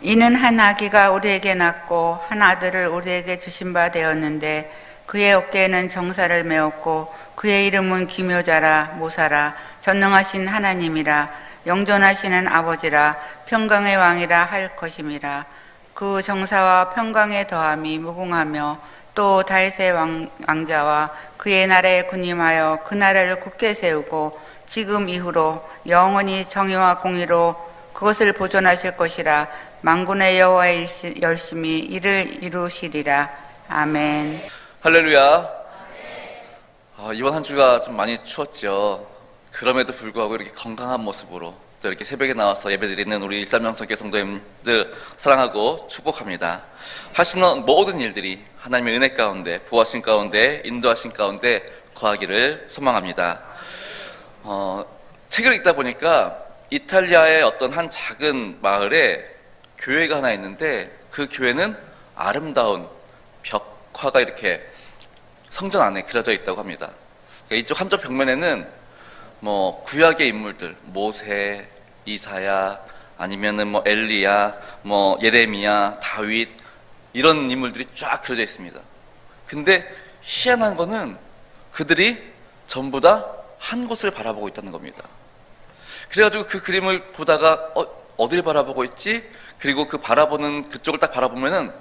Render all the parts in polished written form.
이는 한 아기가 우리에게 낳고 한 아들을 우리에게 주신 바 되었는데 그의 어깨에는 정사를 메었고 그의 이름은 기묘자라 모사라 전능하신 하나님이라 영존하시는 아버지라 평강의 왕이라 할 것임이라. 그 정사와 평강의 더함이 무궁하며 또 다윗의 왕자와 그의 나라에 군림하여 그 나라를 굳게 세우고 지금 이후로 영원히 정의와 공의로 그것을 보존하실 것이라. 만군의 여호와의 열심히 이를 이루시리라. 아멘. 할렐루야. 이번 한 주가 좀 많이 추웠죠. 그럼에도 불구하고 이렇게 건강한 모습으로 또 이렇게 새벽에 나와서 예배드리는 우리 일삼명성교 성도님들 사랑하고 축복합니다. 하시는 모든 일들이 하나님의 은혜 가운데, 보호하신 가운데, 인도하신 가운데 거하기를 소망합니다. 책을 읽다 보니까 이탈리아의 어떤 한 작은 마을에 교회가 하나 있는데 그 교회는 아름다운 벽화가 이렇게 성전 안에 그려져 있다고 합니다. 그러니까 이쪽 한쪽 벽면에는 구약의 인물들, 모세, 이사야, 아니면은 엘리야, 예레미야, 다윗 이런 인물들이 쫙 그려져 있습니다. 근데 희한한 거는 그들이 전부 다 한 곳을 바라보고 있다는 겁니다. 그래가지고 그 그림을 보다가 어딜 바라보고 있지? 그리고 그 바라보는 그쪽을 딱 바라보면은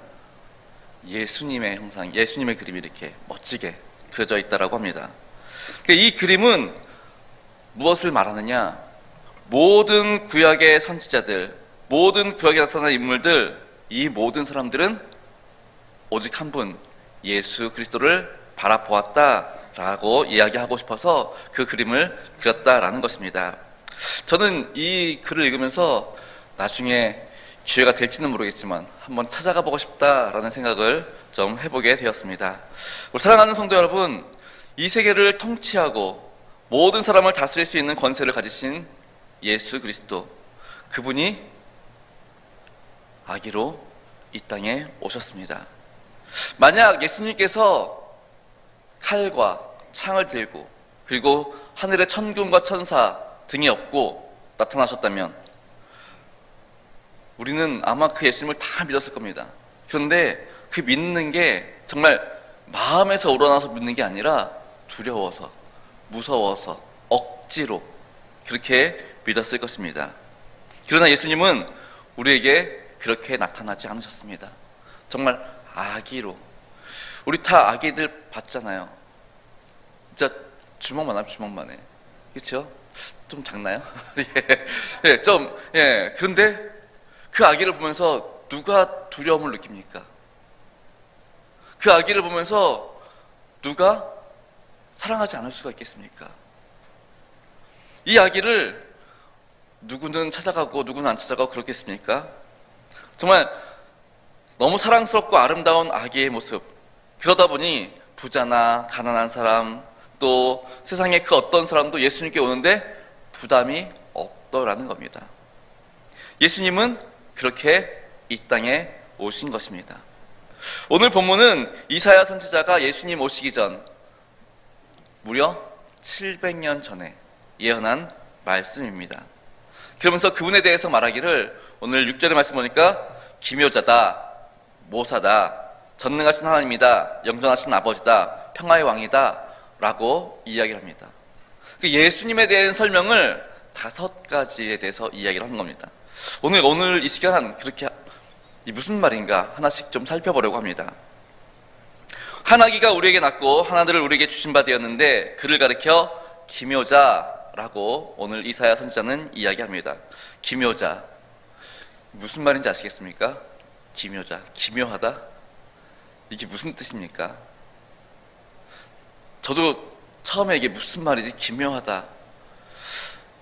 예수님의 형상, 예수님의 그림이 이렇게 멋지게 그려져 있다라고 합니다. 이 그림은 무엇을 말하느냐? 모든 구약의 선지자들, 모든 구약에 나타난 인물들, 이 모든 사람들은 오직 한 분, 예수 그리스도를 바라보았다라고 이야기하고 싶어서 그 그림을 그렸다라는 것입니다. 저는 이 글을 읽으면서 나중에 기회가 될지는 모르겠지만 한번 찾아가 보고 싶다라는 생각을 좀 해보게 되었습니다. 우리 사랑하는 성도 여러분, 이 세계를 통치하고 모든 사람을 다스릴 수 있는 권세를 가지신 예수 그리스도, 그분이 아기로 이 땅에 오셨습니다. 만약 예수님께서 칼과 창을 들고 그리고 하늘의 천군과 천사 등이 없고 나타나셨다면 우리는 아마 그 예수님을 다 믿었을 겁니다. 그런데 그 믿는 게 정말 마음에서 우러나서 믿는 게 아니라 두려워서, 무서워서, 억지로 그렇게 믿었을 것입니다. 그러나 예수님은 우리에게 그렇게 나타나지 않으셨습니다. 정말 아기로. 우리 다 아기들 봤잖아요. 진짜 주먹만 하면 주먹만 해. 그렇죠? 좀 작나요? 그런데 그 아기를 보면서 누가 두려움을 느낍니까? 그 아기를 보면서 누가 사랑하지 않을 수가 있겠습니까? 이 아기를 누구는 찾아가고 누구는 안 찾아가고 그렇겠습니까? 정말 너무 사랑스럽고 아름다운 아기의 모습, 그러다 보니 부자나 가난한 사람, 또 세상의 그 어떤 사람도 예수님께 오는데 부담이 없더라는 겁니다. 예수님은 그렇게 이 땅에 오신 것입니다. 오늘 본문은 이사야 선지자가 예수님 오시기 전 무려 700년 전에 예언한 말씀입니다. 그러면서 그분에 대해서 말하기를 오늘 6절의 말씀 보니까 기묘자다, 모사다, 전능하신 하나님이다, 영존하신 아버지다, 평화의 왕이다 라고 이야기를 합니다. 예수님에 대한 설명을 5가지에 대해서 이야기를 하는 겁니다. 오늘 이 시간 그렇게 무슨 말인가 하나씩 좀 살펴보려고 합니다. 한 아기가 우리에게 낳고 한 아들을 우리에게 주신 바 되었는데 그를 가리켜 기묘자라고 오늘 이사야 선지자는 이야기합니다. 기묘자, 무슨 말인지 아시겠습니까? 기묘자, 기묘하다? 이게 무슨 뜻입니까? 저도 처음에 이게 무슨 말이지? 기묘하다.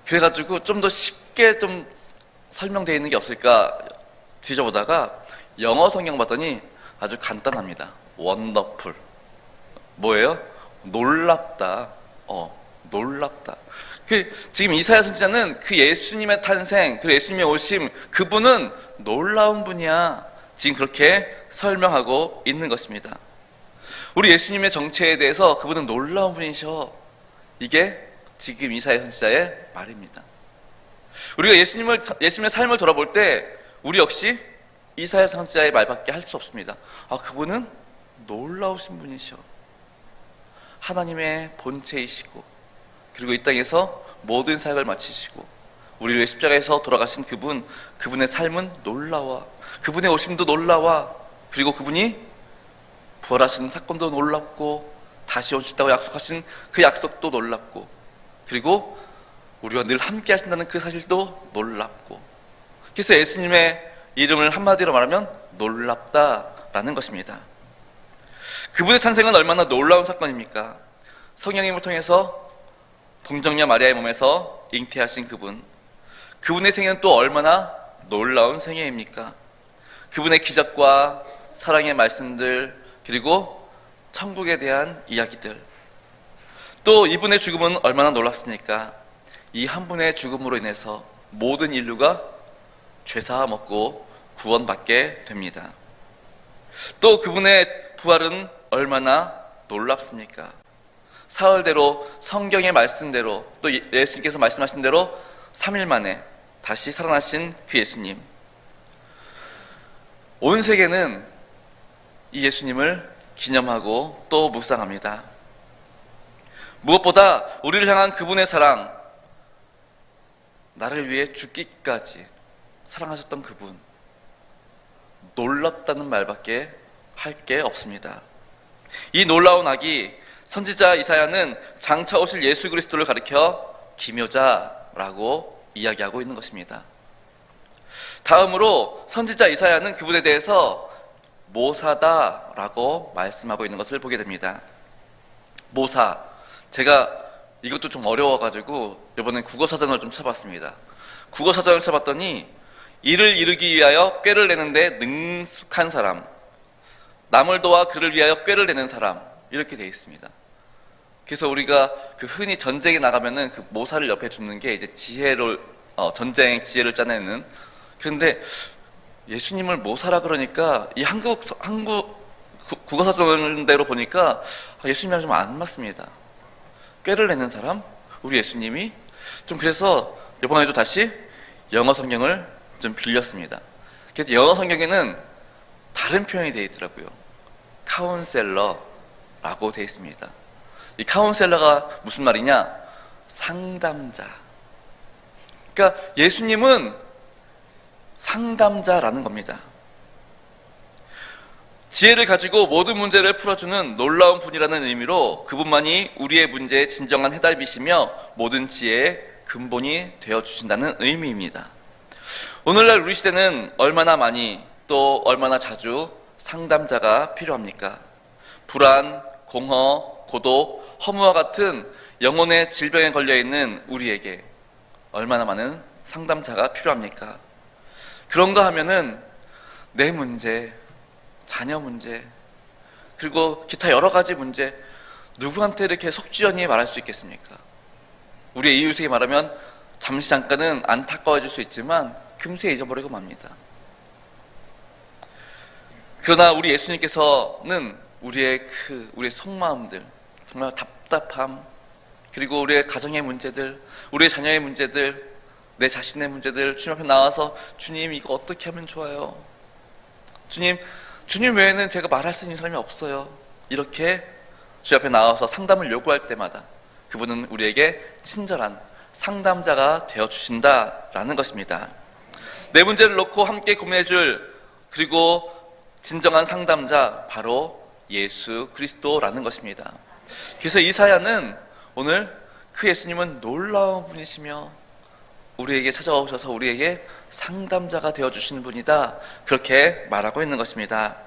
그래가지고 좀 더 쉽게 좀 설명되어 있는 게 없을까 뒤져보다가 영어 성경 봤더니 아주 간단합니다. 원더풀. 뭐예요? 놀랍다. 놀랍다. 지금 이사야 선지자는 그 예수님의 탄생, 그 예수님의 오심, 그분은 놀라운 분이야. 지금 그렇게 설명하고 있는 것입니다. 우리 예수님의 정체에 대해서 그분은 놀라운 분이셔. 이게 지금 이사야 선지자의 말입니다. 우리가 예수님의 삶을 돌아볼 때 우리 역시 이사야 선지자의 말밖에 할 수 없습니다. 그분은 놀라우신 분이셔. 하나님의 본체이시고, 그리고 이 땅에서 모든 사역을 마치시고 우리를 위해 십자가에서 돌아가신 그분의 삶은 놀라워. 그분의 오심도 놀라워. 그리고 그분이 부활하신 사건도 놀랍고, 다시 오신다고 약속하신 그 약속도 놀랍고, 그리고 우리와 늘 함께 하신다는 그 사실도 놀랍고, 그래서 예수님의 이름을 한마디로 말하면 놀랍다라는 것입니다. 그분의 탄생은 얼마나 놀라운 사건입니까? 성령님을 통해서 동정녀 마리아의 몸에서 잉태하신 그분의 생애는 또 얼마나 놀라운 생애입니까? 그분의 기적과 사랑의 말씀들, 그리고 천국에 대한 이야기들, 또 이분의 죽음은 얼마나 놀랍습니까? 이 한 분의 죽음으로 인해서 모든 인류가 죄사함 얻고 구원받게 됩니다. 또 그분의 부활은 얼마나 놀랍습니까? 사흘대로, 성경의 말씀대로, 또 예수님께서 말씀하신 대로 3일 만에 다시 살아나신 그 예수님. 온 세계는 이 예수님을 기념하고 또 묵상합니다. 무엇보다 우리를 향한 그분의 사랑, 나를 위해 죽기까지 사랑하셨던 그분, 놀랍다는 말밖에 할 게 없습니다. 이 놀라운 아기, 선지자 이사야는 장차 오실 예수 그리스도를 가리켜 기묘자라고 이야기하고 있는 것입니다. 다음으로 선지자 이사야는 그분에 대해서 모사다라고 말씀하고 있는 것을 보게 됩니다. 모사, 제가 이것도 좀 어려워가지고 이번엔 국어사전을 좀 쳐봤습니다. 국어사전을 쳐봤더니 이를 이루기 위하여 꾀를 내는데 능숙한 사람, 남을 도와 그를 위하여 꾀를 내는 사람, 이렇게 되어 있습니다. 그래서 우리가 그 흔히 전쟁에 나가면은 그 모사를 옆에 두는 게 이제 전쟁 지혜를 짜내는. 그런데 예수님을 모사라 그러니까 이 한국 국어사전대로 보니까 예수님이랑 좀 안 맞습니다. 꾀를 내는 사람, 우리 예수님이 좀, 그래서 이번에도 다시 영어 성경을 좀 빌렸습니다. 그래서 영어 성경에는 다른 표현이 되어 있더라고요. 카운셀러라고 되어 있습니다. 이 카운셀러가 무슨 말이냐? 상담자. 그러니까 예수님은 상담자라는 겁니다. 지혜를 가지고 모든 문제를 풀어주는 놀라운 분이라는 의미로 그분만이 우리의 문제의 진정한 해답이시며 모든 지혜의 근본이 되어주신다는 의미입니다. 오늘날 우리 시대는 얼마나 많이, 또 얼마나 자주 상담자가 필요합니까? 불안, 공허, 고독, 허무와 같은 영혼의 질병에 걸려있는 우리에게 얼마나 많은 상담자가 필요합니까? 그런가 하면은 내 문제, 자녀 문제, 그리고 기타 여러 가지 문제, 누구한테 이렇게 속지연히 말할 수 있겠습니까? 우리의 이웃에게 말하면 잠시 잠깐은 안타까워질 수 있지만 금세 잊어버리고 맙니다. 그러나 우리 예수님께서는 우리의 속마음들, 정말 답답함, 그리고 우리의 가정의 문제들, 우리의 자녀의 문제들, 내 자신의 문제들 주님 앞에 나와서 주님, 이거 어떻게 하면 좋아요? 주님 외에는 제가 말할 수 있는 사람이 없어요. 이렇게 주 앞에 나와서 상담을 요구할 때마다 그분은 우리에게 친절한 상담자가 되어주신다라는 것입니다. 내 문제를 놓고 함께 고민해줄, 그리고 진정한 상담자, 바로 예수 그리스도라는 것입니다. 그래서 이사야는 오늘 그 예수님은 놀라운 분이시며 우리에게 찾아오셔서 우리에게 상담자가 되어주시는 분이다, 그렇게 말하고 있는 것입니다.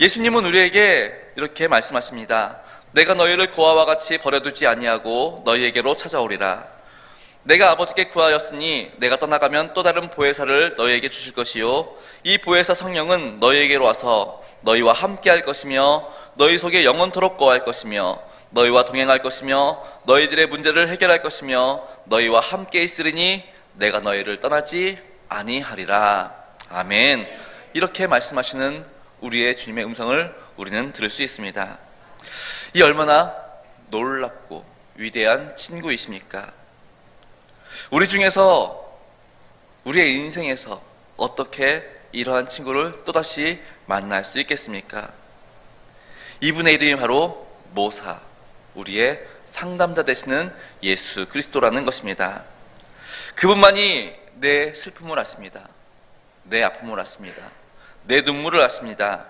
예수님은 우리에게 이렇게 말씀하십니다. 내가 너희를 고아와 같이 버려두지 아니하고 너희에게로 찾아오리라. 내가 아버지께 구하였으니 내가 떠나가면 또 다른 보혜사를 너희에게 주실 것이요 이 보혜사 성령은 너희에게로 와서 너희와 함께 할 것이며 너희 속에 영원토록 거할 것이며 너희와 동행할 것이며 너희들의 문제를 해결할 것이며 너희와 함께 있으리니 내가 너희를 떠나지 아니하리라. 아멘. 이렇게 말씀하시는 우리의 주님의 음성을 우리는 들을 수 있습니다. 이 얼마나 놀랍고 위대한 친구이십니까? 우리 중에서, 우리의 인생에서 어떻게 이러한 친구를 또다시 만날 수 있겠습니까? 이분의 이름이 바로 모사, 우리의 상담자 되시는 예수 그리스도라는 것입니다. 그분만이 내 슬픔을 아십니다. 내 아픔을 아십니다. 내 눈물을 아십니다.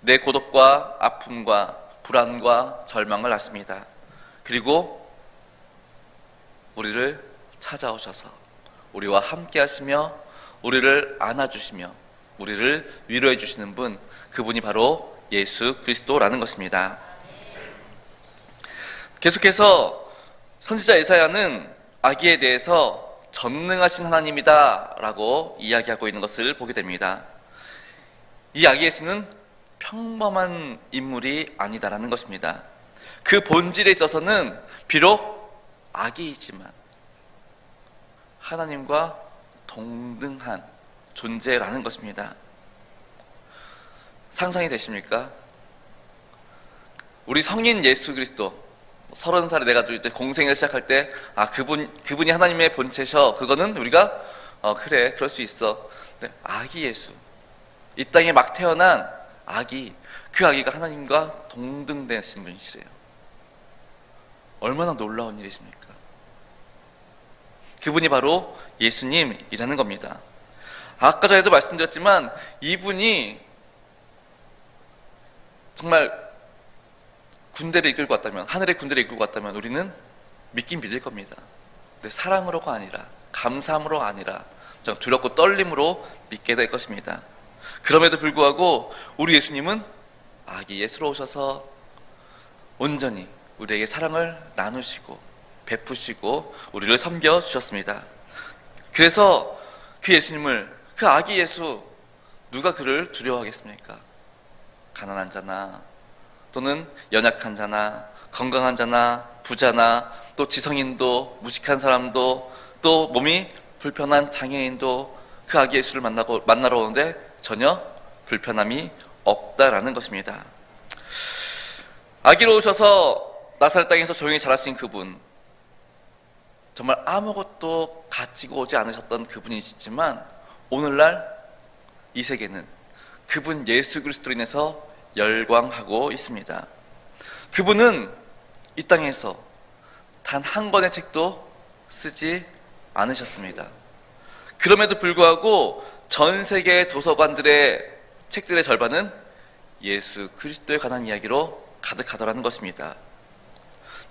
내 고독과 아픔과 불안과 절망을 아십니다. 그리고 우리를 찾아오셔서 우리와 함께 하시며 우리를 안아주시며 우리를 위로해 주시는 분, 그분이 바로 예수 그리스도라는 것입니다. 계속해서 선지자 이사야는 아기에 대해서 전능하신 하나님이다 라고 이야기하고 있는 것을 보게 됩니다. 이 아기 예수는 평범한 인물이 아니다라는 것입니다. 그 본질에 있어서는 비록 아기이지만 하나님과 동등한 존재라는 것입니다. 상상이 되십니까? 우리 성인 예수 그리스도 30살이 돼가지고 이제 공생을 시작할 때, 그분이 하나님의 본체셔. 그거는 우리가 그래, 그럴 수 있어. 근데 아기 예수, 이 땅에 막 태어난 아기, 그 아기가 하나님과 동등되신 분이시래요. 얼마나 놀라운 일이십니까? 그분이 바로 예수님이라는 겁니다. 아까 전에도 말씀드렸지만 이분이 정말 군대를 이끌고 왔다면, 하늘의 군대를 이끌고 왔다면 우리는 믿긴 믿을 겁니다. 근데 사랑으로가 아니라, 감사함으로가 아니라 두렵고 떨림으로 믿게 될 것입니다. 그럼에도 불구하고 우리 예수님은 아기 예수로 오셔서 온전히 우리에게 사랑을 나누시고 베푸시고 우리를 섬겨주셨습니다. 그래서 그 예수님을, 그 아기 예수, 누가 그를 두려워하겠습니까? 가난한 자나 또는 연약한 자나 건강한 자나 부자나 또 지성인도 무식한 사람도 또 몸이 불편한 장애인도 그 아기 예수를 만나러 오는데 전혀 불편함이 없다라는 것입니다. 아기로 오셔서 나사렛 땅에서 조용히 자라신 그분, 정말 아무것도 가지고 오지 않으셨던 그분이시지만 오늘날 이 세계는 그분 예수 그리스도로 인해서 열광하고 있습니다. 그분은 이 땅에서 단 한 권의 책도 쓰지 않으셨습니다. 그럼에도 불구하고 전 세계 도서관들의 책들의 절반은 예수 그리스도에 관한 이야기로 가득하더라는 것입니다.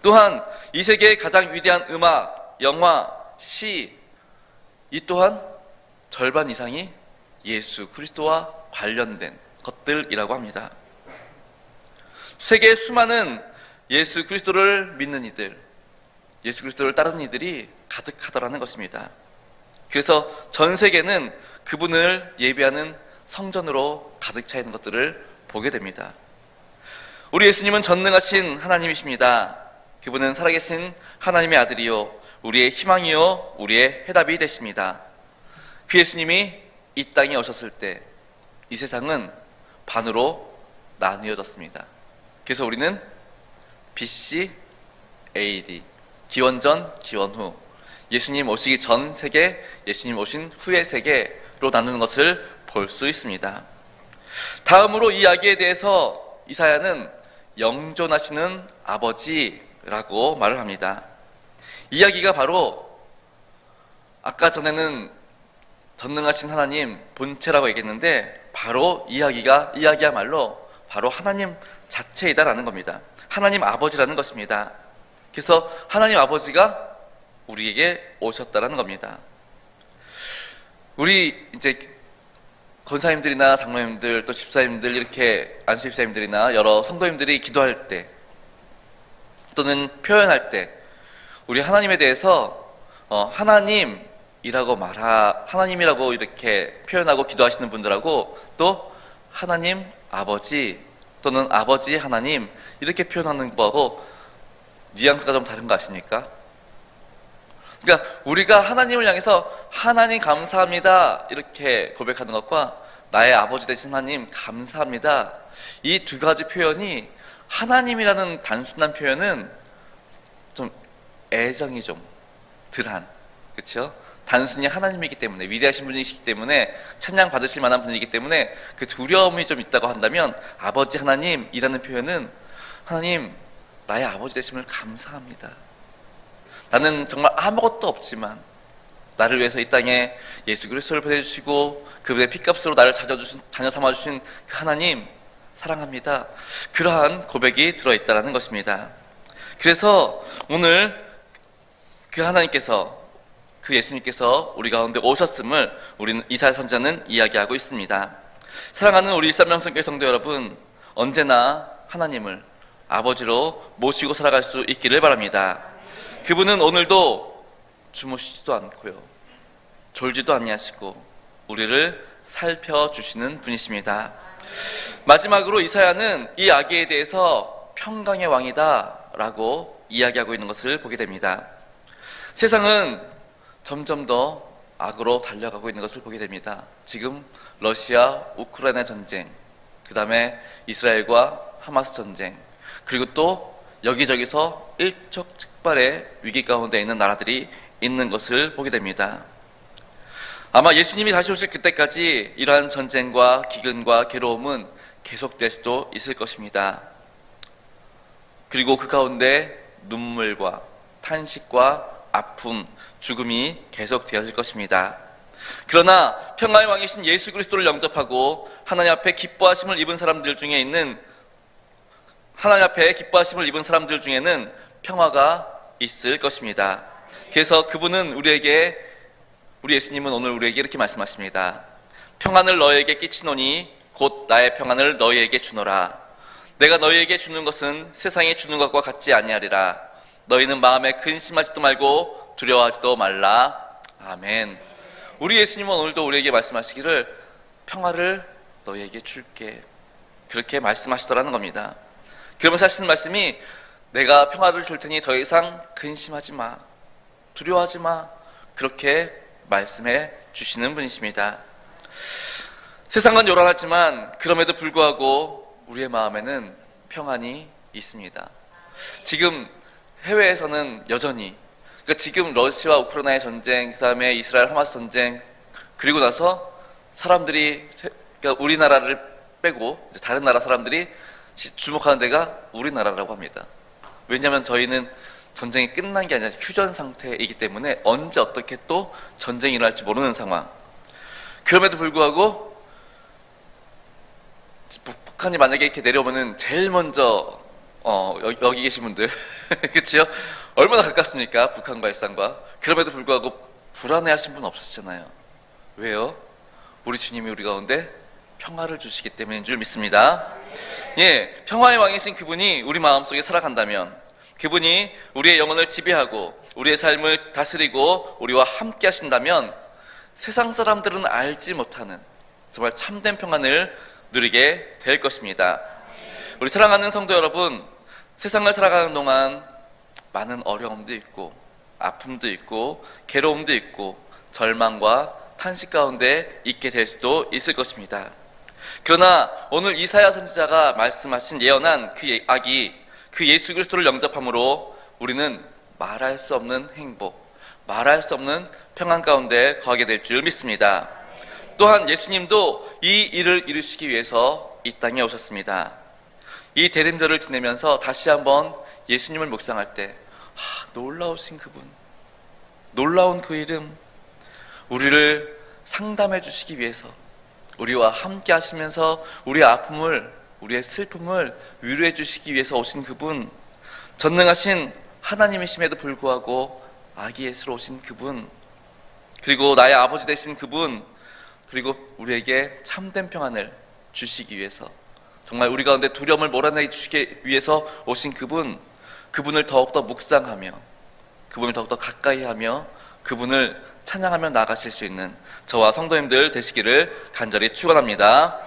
또한 이 세계의 가장 위대한 음악, 영화, 시, 이 또한 절반 이상이 예수 그리스도와 관련된 것들이라고 합니다. 세계의 수많은 예수 그리스도를 믿는 이들, 예수 그리스도를 따르는 이들이 가득하더라는 것입니다. 그래서 전 세계는 그분을 예배하는 성전으로 가득 차 있는 것들을 보게 됩니다. 우리 예수님은 전능하신 하나님이십니다. 그분은 살아계신 하나님의 아들이요, 우리의 희망이요, 우리의 해답이 되십니다. 그 예수님이 이 땅에 오셨을 때 이 세상은 반으로 나뉘어졌습니다. 그래서 우리는 BC, AD, 기원전, 기원후, 예수님 오시기 전 세계, 예수님 오신 후의 세계로 나누는 것을 볼 수 있습니다. 다음으로 이 이야기에 대해서 이사야는 영존하시는 아버지라고 말을 합니다. 이야기가 바로 아까 전에는 전능하신 하나님 본체라고 얘기했는데 바로 이야기야말로 바로 하나님 자체이다라는 겁니다. 하나님 아버지라는 것입니다. 그래서 하나님 아버지가 우리에게 오셨다라는 겁니다. 우리 이제 권사님들이나 장로님들 또 집사님들, 이렇게 안수 집사님들이나 여러 성도님들이 기도할 때 또는 표현할 때 우리 하나님에 대해서 하나님이라고 이렇게 표현하고 기도하시는 분들하고 또 하나님 아버지 또는 아버지 하나님 이렇게 표현하는 거하고 뉘앙스가 좀 다른 거 아십니까? 그러니까 우리가 하나님을 향해서 하나님 감사합니다 이렇게 고백하는 것과 나의 아버지 되신 하나님 감사합니다, 이 두 가지 표현이, 하나님이라는 단순한 표현은 좀 애정이 좀 덜한, 그렇죠? 단순히 하나님이기 때문에, 위대하신 분이시기 때문에, 찬양 받으실 만한 분이기 때문에 그 두려움이 좀 있다고 한다면, 아버지 하나님이라는 표현은 하나님, 나의 아버지 되심을 감사합니다. 나는 정말 아무것도 없지만 나를 위해서 이 땅에 예수 그리스도를 보내주시고 그분의 피값으로 나를 자녀 삼아주신 그 하나님 사랑합니다. 그러한 고백이 들어있다는 것입니다. 그래서 오늘 그 하나님께서, 그 예수님께서 우리 가운데 오셨음을 우리는 이사야 선지자는 이야기하고 있습니다. 사랑하는 우리 일산명성교회 성도 여러분, 언제나 하나님을 아버지로 모시고 살아갈 수 있기를 바랍니다. 그분은 오늘도 주무시지도 않고요, 졸지도 아니하시고 우리를 살펴주시는 분이십니다. 마지막으로 이사야는 이 아기에 대해서 평강의 왕이다 라고 이야기하고 있는 것을 보게 됩니다. 세상은 점점 더 악으로 달려가고 있는 것을 보게 됩니다. 지금 러시아 우크라이나 전쟁, 그 다음에 이스라엘과 하마스 전쟁, 그리고 또 여기저기서 일촉즉발의 위기 가운데 있는 나라들이 있는 것을 보게 됩니다. 아마 예수님이 다시 오실 그때까지 이러한 전쟁과 기근과 괴로움은 계속될 수도 있을 것입니다. 그리고 그 가운데 눈물과 탄식과 아픔, 죽음이 계속되어질 것입니다. 그러나 평화의 왕이신 예수 그리스도를 영접하고 하나님 앞에 기뻐하심을 입은 사람들 중에는 평화가 있을 것입니다. 그래서 그분은 우리 예수님은 오늘 우리에게 이렇게 말씀하십니다. 평안을 너희에게 끼치노니 곧 나의 평안을 너희에게 주노라. 내가 너희에게 주는 것은 세상이 주는 것과 같지 아니하리라. 너희는 마음에 근심하지도 말고 두려워하지도 말라. 아멘. 우리 예수님은 오늘도 우리에게 말씀하시기를 평화를 너희에게 줄게, 그렇게 말씀하시더라는 겁니다. 그러면서 하시는 말씀이 내가 평화를 줄 테니 더 이상 근심하지 마, 두려워하지 마, 그렇게 말씀해 주시는 분이십니다. 세상은 요란하지만 그럼에도 불구하고 우리의 마음에는 평안이 있습니다. 지금 해외에서는 여전히, 그러니까 지금 러시아와 우크라이나의 전쟁, 그 다음에 이스라엘 하마스 전쟁, 그리고 나서 사람들이, 그러니까 우리나라를 빼고 이제 다른 나라 사람들이 주목하는 데가 우리나라라고 합니다. 왜냐하면 저희는 전쟁이 끝난 게 아니라 휴전 상태이기 때문에 언제 어떻게 또 전쟁이 일어날지 모르는 상황. 그럼에도 불구하고 북한이 만약에 이렇게 내려오면은 제일 먼저 여기 계신 분들 그렇죠? 얼마나 가깝습니까? 북한과 일산과. 그럼에도 불구하고 불안해하신 분 없으시잖아요. 왜요? 우리 주님이 우리 가운데 평화를 주시기 때문인 줄 믿습니다. 예, 평화의 왕이신 그분이 우리 마음속에 살아간다면, 그분이 우리의 영혼을 지배하고 우리의 삶을 다스리고 우리와 함께 하신다면 세상 사람들은 알지 못하는 정말 참된 평안을 누리게 될 것입니다. 우리 사랑하는 성도 여러분, 세상을 살아가는 동안 많은 어려움도 있고 아픔도 있고 괴로움도 있고 절망과 탄식 가운데 있게 될 수도 있을 것입니다. 그러나 오늘 이사야 선지자가 말씀하신 예언한 그 아기, 그 예수 그리스도를 영접함으로 우리는 말할 수 없는 행복, 말할 수 없는 평안 가운데 거하게 될 줄 믿습니다. 또한 예수님도 이 일을 이루시기 위해서 이 땅에 오셨습니다. 이 대림절을 지내면서 다시 한번 예수님을 묵상할 때 놀라우신 그분, 놀라운 그 이름, 우리를 상담해 주시기 위해서 우리와 함께 하시면서 우리의 아픔을, 우리의 슬픔을 위로해 주시기 위해서 오신 그분, 전능하신 하나님이심에도 불구하고 아기 예수로 오신 그분, 그리고 나의 아버지 되신 그분, 그리고 우리에게 참된 평안을 주시기 위해서, 정말 우리 가운데 두려움을 몰아내 주시기 위해서 오신 그분, 그분을 더욱더 묵상하며 그분을 더욱더 가까이 하며 그분을 찬양하며 나가실 수 있는 저와 성도님들 되시기를 간절히 축원합니다.